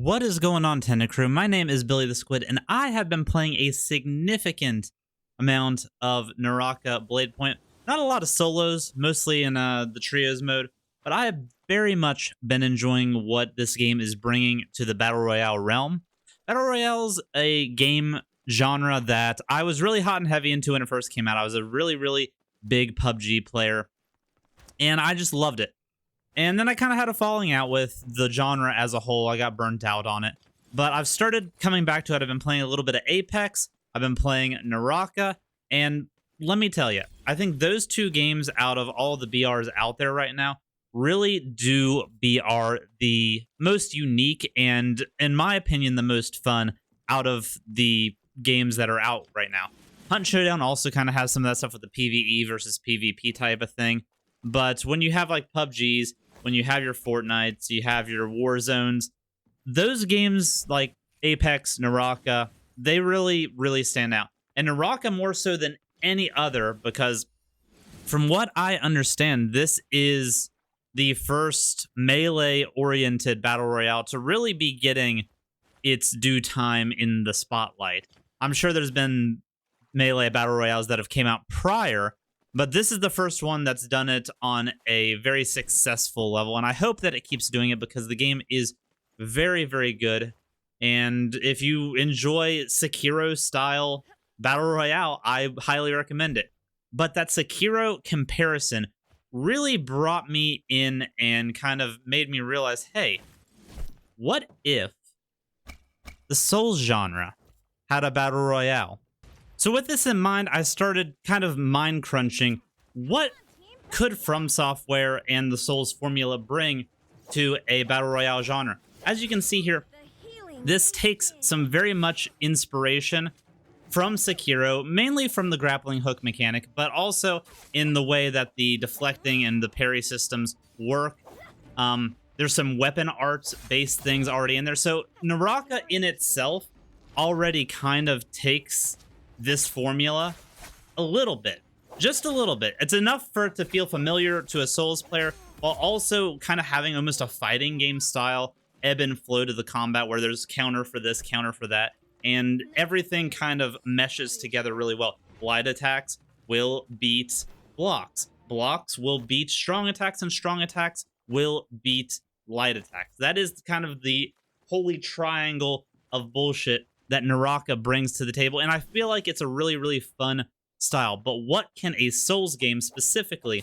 What is going on, Tenda Crew? My name is Billy the Squid, and I have been playing a significant amount of Naraka Blade Point. Not a lot of solos, mostly in the trios mode, but I have very much been enjoying what this game is bringing to the Battle Royale realm. Battle Royale's a game genre that I was really hot and heavy into when it first came out. I was a really big PUBG player, and I just loved it. And then I kind of had a falling out with the genre as a whole. I got burnt out on it. But I've started coming back to it. I've been playing a little bit of Apex. I've been playing Naraka. And let me tell you, I think those two games out of all the BRs out there right now really do BR the most unique and, in my opinion, the most fun out of the games that are out right now. Hunt Showdown also kind of has some of that stuff with the PvE versus PvP type of thing. But when you have like PUBGs, when you have your Fortnites, you have your Warzones, those games like Apex, Naraka, they really stand out. And Naraka more so than any other because from what I understand, this is the first melee-oriented Battle Royale to really be getting its due time in the spotlight. I'm sure there's been melee Battle Royales that have came out prior, but this is the first one that's done it on a very successful level, and I hope that it keeps doing it because the game is very good. And if you enjoy Sekiro-style Battle Royale, I highly recommend it. But that Sekiro comparison really brought me in and kind of made me realize, hey, what if the Souls genre had a Battle Royale? So with this in mind, I started kind of mind crunching. What could FromSoftware and the Souls formula bring to a Battle Royale genre? As you can see here, this takes some very much inspiration from Sekiro, mainly from the grappling hook mechanic, but also in the way that the deflecting and the parry systems work. There's some weapon arts-based things already in there. So Naraka in itself already kind of takes this formula a little bit, just a little bit. It's enough for it to feel familiar to a Souls player while also kind of having almost a fighting game style ebb and flow to the combat where there's counter for this, counter for that, and everything kind of meshes together really well. Light attacks will beat blocks. Blocks will beat strong attacks, and strong attacks will beat light attacks. That is kind of the holy triangle of bullshit that Naraka brings to the table, and I feel like it's a really fun style. But what can a Souls game specifically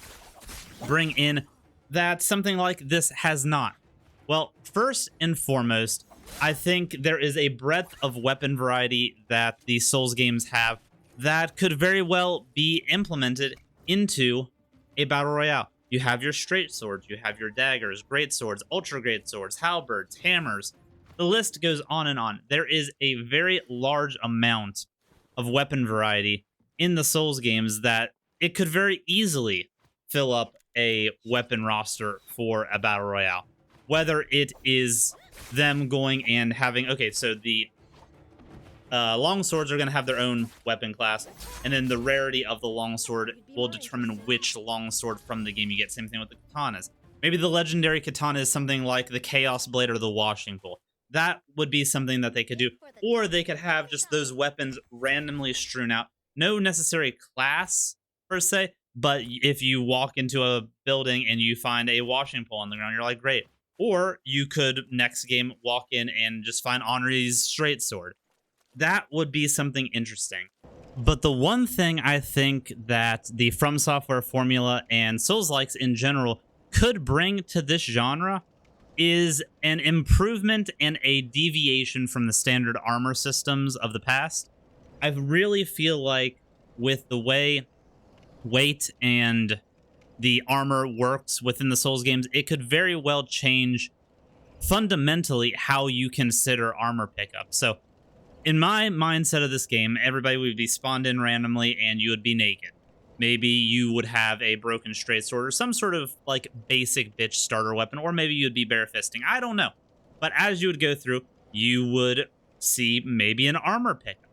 bring in that something like this has not? Well, first and foremost, I think there is a breadth of weapon variety that the Souls games have that could very well be implemented into a Battle Royale. You have your straight swords, you have your daggers, great swords, ultra great swords, halberds, hammers. The list goes on and on. There is a very large amount of weapon variety in the Souls games that it could very easily fill up a weapon roster for a Battle Royale. Whether it is them going and having... Okay, so the long swords are going to have their own weapon class, and then the rarity of the long sword will determine which long sword from the game you get. Same thing with the katanas. Maybe the legendary katana is something like the Chaos Blade or the Washing Pole. That would be something that they could do. Or they could have just those weapons randomly strewn out. No necessary class, per se, but if you walk into a building and you find a washing pole on the ground, you're like, great. Or you could, next game, walk in and just find Henri's straight sword. That would be something interesting. But the one thing I think that the FromSoftware formula and Souls-likes in general could bring to this genre is an improvement and a deviation from the standard armor systems of the past. I really feel like with the way weight and the armor works within the Souls games, it could very well change fundamentally how you consider armor pickup. So in my mindset of this game, everybody would be spawned in randomly and you would be naked. Maybe you would have a broken straight sword or some sort of like basic bitch starter weapon, or maybe you'd be barefisting. I don't know. But as you would go through, you would see maybe an armor pickup.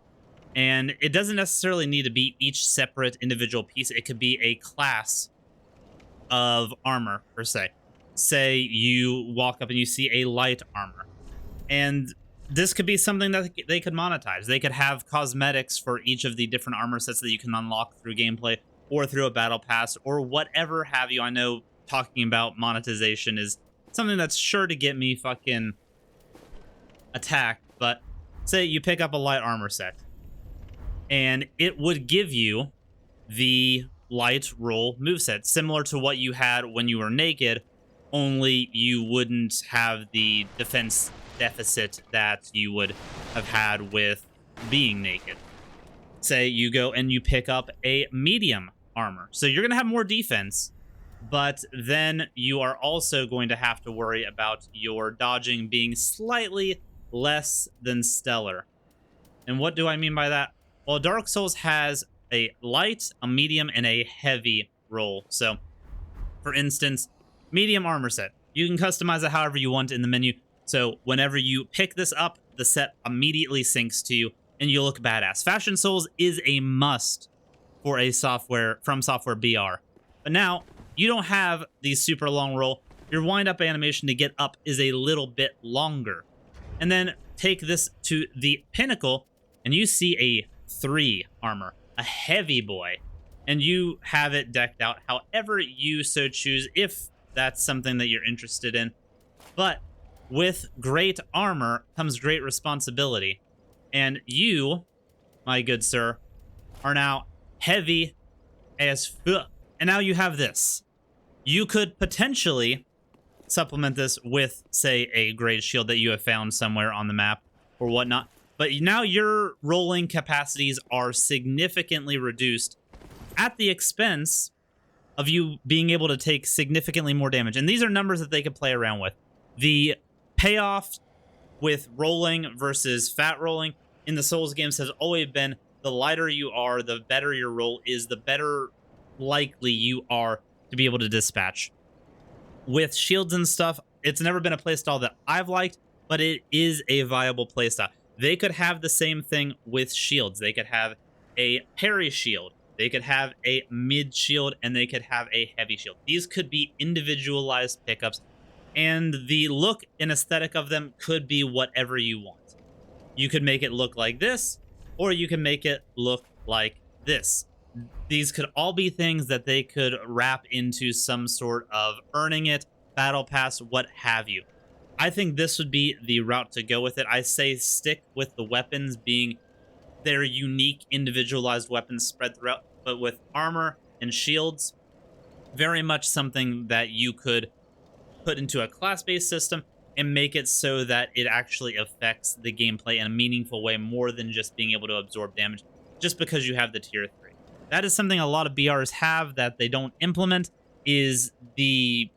And it doesn't necessarily need to be each separate individual piece. It could be a class of armor, per se. Say you walk up and you see a light armor. And this could be something that they could monetize. They could have cosmetics for each of the different armor sets that you can unlock through gameplay or through a battle pass or whatever have you. I know talking about monetization is something that's sure to get me fucking attacked, but say you pick up a light armor set and it would give you the light roll moveset, similar to what you had when you were naked, only you wouldn't have the defense deficit that you would have had with being naked. Say you go and you pick up a medium armor. So you're going to have more defense, but then you are also going to have to worry about your dodging being slightly less than stellar. And what do I mean by that? Well, Dark Souls has a light, a medium, and a heavy roll. So, for instance, medium armor set. You can customize it however you want in the menu. So whenever you pick this up, the set immediately syncs to you and you look badass. Fashion Souls is a must for a FromSoftware BR. But now, you don't have the super long roll. Your wind-up animation to get up is a little bit longer. And then take this to the pinnacle, and you see a 3 armor, a heavy boy. And you have it decked out however you so choose, if that's something that you're interested in. But with great armor comes great responsibility. And you, my good sir, are now heavy as fuck. And now you have this. You could potentially supplement this with, say, a great shield that you have found somewhere on the map or whatnot. But now your rolling capacities are significantly reduced at the expense of you being able to take significantly more damage. And these are numbers that they could play around with. The payoff with rolling versus fat rolling in the Souls games has always been the lighter you are, the better your roll is, the better likely you are to be able to dispatch. With shields and stuff, it's never been a playstyle that I've liked, but it is a viable playstyle. They could have the same thing with shields. They could have a parry shield. They could have a mid shield, and they could have a heavy shield. These could be individualized pickups, and the look and aesthetic of them could be whatever you want. You could make it look like this, or you can make it look like this. These could all be things that they could wrap into some sort of earning it, battle pass, what have you. I think this would be the route to go with it. I say stick with the weapons being their unique individualized weapons spread throughout, but with armor and shields, very much something that you could put into a class-based system and make it so that it actually affects the gameplay in a meaningful way more than just being able to absorb damage just because you have the tier 3. That is something a lot of BRs have that they don't implement, is the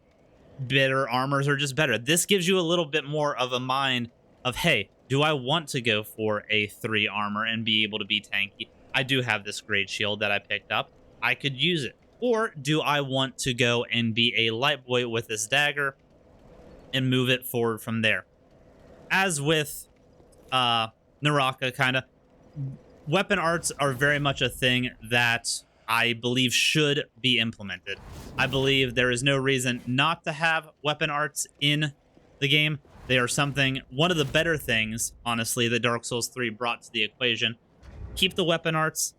better armors are just better. This gives you a little bit more of a mind of, hey, do I want to go for a 3 armor and be able to be tanky? I do have this great shield that I picked up. I could use it. Or do I want to go and be a light boy with this dagger and move it forward from there? As with Naraka, kind of, weapon arts are very much a thing that I believe should be implemented. I believe there is no reason not to have weapon arts in the game. They are one of the better things, honestly, that Dark Souls 3 brought to the equation. Keep the weapon arts,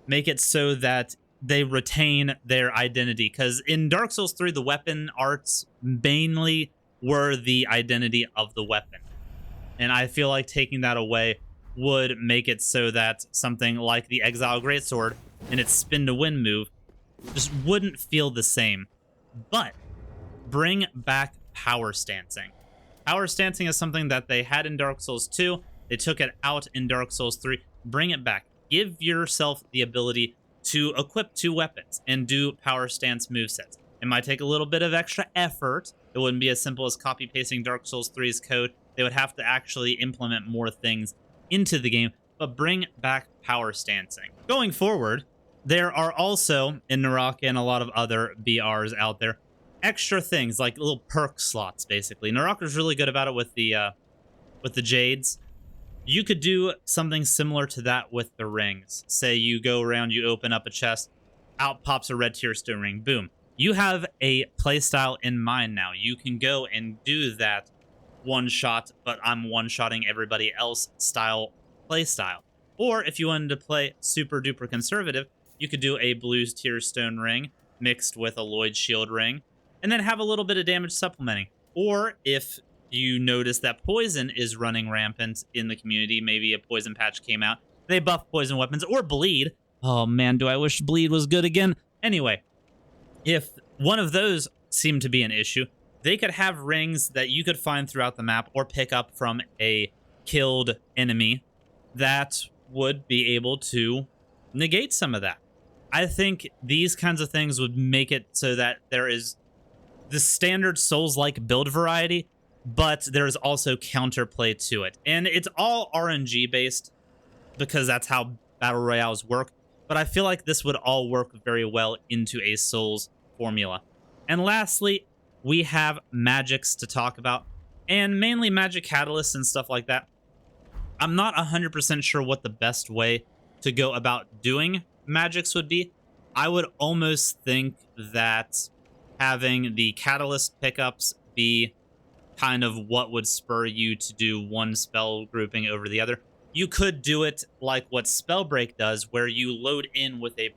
make it so that they retain their identity. Because in Dark Souls 3, the weapon arts mainly were the identity of the weapon. And I feel like taking that away would make it so that something like the Exile Greatsword and its spin to win move just wouldn't feel the same. But bring back power stancing. Power stancing is something that they had in Dark Souls 2. They took it out in Dark Souls 3. Bring it back. Give yourself the ability to equip 2 weapons and do power stance movesets. It might take a little bit of extra effort. It wouldn't be as simple as copy-pasting Dark Souls 3's code. They would have to actually implement more things into the game, but bring back power stancing. Going forward, there are also, in Naraka and a lot of other BRs out there, extra things like little perk slots, basically. Naraka's really good about it with the Jades. You could do something similar to that with the rings. Say you go around, you open up a chest, out pops a red tier stone ring, boom. You have a playstyle in mind now. You can go and do that one shot, but I'm one shotting everybody else style play style. Or if you wanted to play super duper conservative, you could do a Blues Tear Stone ring mixed with a Lloyd Shield ring, and then have a little bit of damage supplementing. Or if you notice that poison is running rampant in the community, maybe a poison patch came out, they buff poison weapons or bleed. Oh man, do I wish bleed was good again. Anyway, if one of those seemed to be an issue, they could have rings that you could find throughout the map or pick up from a killed enemy that would be able to negate some of that. I think these kinds of things would make it so that there is the standard Souls-like build variety, but there's also counterplay to it. And it's all RNG based because that's how Battle Royales work. But I feel like this would all work very well into a Souls formula. And lastly, we have magics to talk about, and mainly magic catalysts and stuff like that. I'm not 100% sure what the best way to go about doing magics would be. I would almost think that having the catalyst pickups be kind of what would spur you to do one spell grouping over the other. You could do it like what Spellbreak does, where you load in with a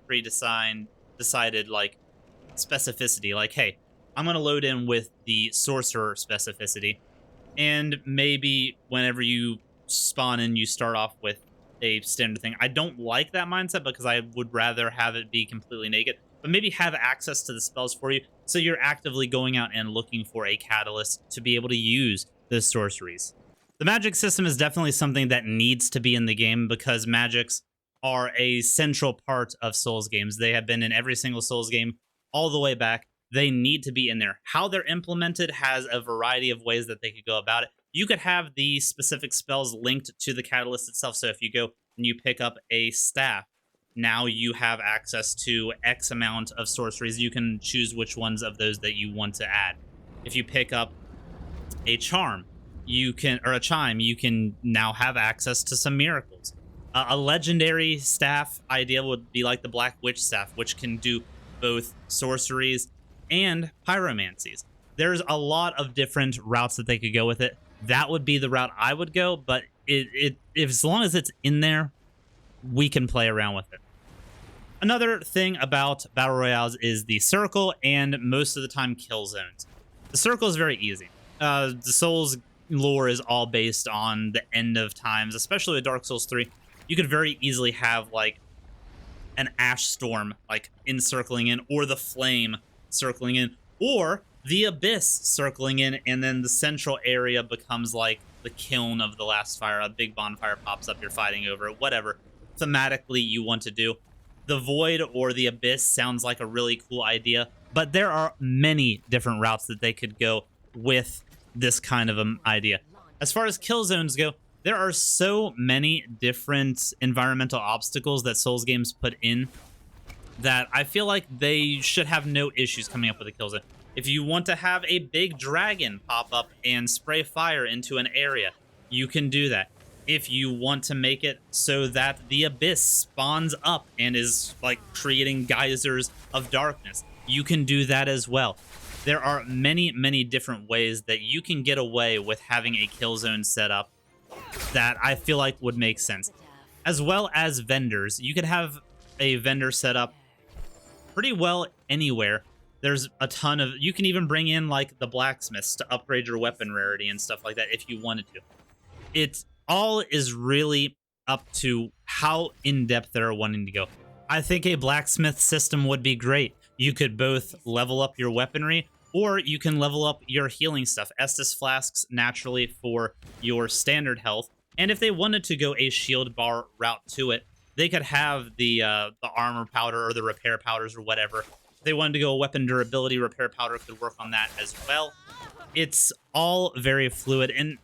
decided like specificity. Like, hey, I'm going to load in with the sorcerer specificity, and maybe whenever you spawn in, you start off with a standard thing. I don't like that mindset because I would rather have it be completely naked, but maybe have access to the spells for you, so you're actively going out and looking for a catalyst to be able to use the sorceries. The magic system is definitely something that needs to be in the game because magics are a central part of Souls games. They have been in every single Souls game all the way back. They need to be in there. How they're implemented has a variety of ways that they could go about it. You could have the specific spells linked to the catalyst itself. So if you go and you pick up a staff, now you have access to X amount of sorceries. You can choose which ones of those that you want to add. If you pick up a charm, or a chime, you can now have access to some miracles. A legendary staff idea would be like the Black Witch staff, which can do both sorceries and pyromancies. There's a lot of different routes that they could go with it. That would be the route I would go, but if as long as it's in there, we can play around with it. Another thing about Battle Royales is the circle and most of the time kill zones. The circle is very easy. The Souls lore is all based on the end of times, especially with Dark Souls 3. You could very easily have like an ash storm like encircling in, or the flame circling in, or the abyss circling in, and then the central area becomes like the kiln of the last fire. A big bonfire pops up, you're fighting over it, whatever thematically you want to do. The void or the abyss sounds like a really cool idea, but there are many different routes that they could go with this kind of idea. As far as kill zones go, there are so many different environmental obstacles that Souls games put in that I feel like they should have no issues coming up with a kill zone. If you want to have a big dragon pop up and spray fire into an area, you can do that. If you want to make it so that the abyss spawns up and is like creating geysers of darkness, you can do that as well. There are many, many different ways that you can get away with having a kill zone set up that I feel like would make sense. As well as vendors. You could have a vendor set up pretty well anywhere. There's a ton of... You can even bring in like the blacksmiths to upgrade your weapon rarity and stuff like that if you wanted to. It all is really up to how in-depth they're wanting to go. I think a blacksmith system would be great. You could both level up your weaponry, or you can level up your healing stuff. Estus flasks naturally for your standard health. And if they wanted to go a shield bar route to it, they could have the armor powder or the repair powders or whatever. If they wanted to go a weapon durability, repair powder could work on that as well. It's all very fluid. And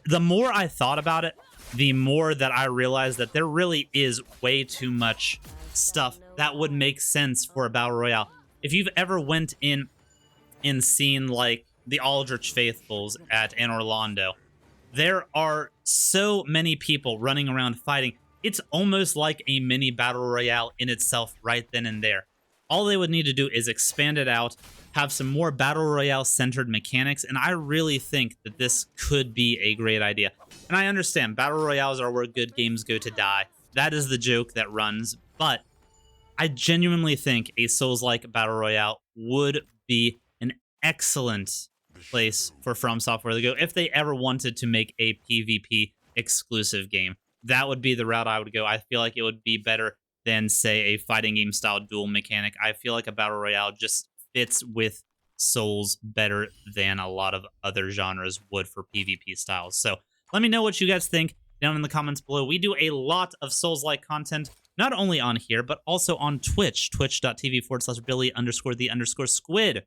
the more I thought about it, the more that I realized that there really is way too much stuff that would make sense for a Battle Royale. If you've ever went in and seen like the Aldrich Faithfuls at Anor Londo, there are so many people running around fighting. It's almost like a mini Battle Royale in itself right then and there. All they would need to do is expand it out, have some more Battle Royale centered mechanics, and I really think that this could be a great idea. And I understand Battle Royales are where good games go to die. That is the joke that runs, but I genuinely think a Souls-like Battle Royale would be an excellent place for FromSoftware to go if they ever wanted to make a PvP exclusive game. That would be the route I would go. I feel like it would be better than, say, a fighting game style duel mechanic. I feel like a Battle Royale just fits with Souls better than a lot of other genres would for PvP styles. So let me know what you guys think down in the comments below. We do a lot of Souls-like content, not only on here, but also on Twitch, twitch.tv/Billy_the_Skwid.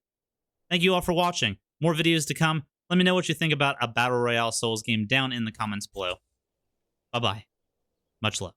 Thank you all for watching. More videos to come. Let me know what you think about a Battle Royale Souls game down in the comments below. Bye-bye. Much love.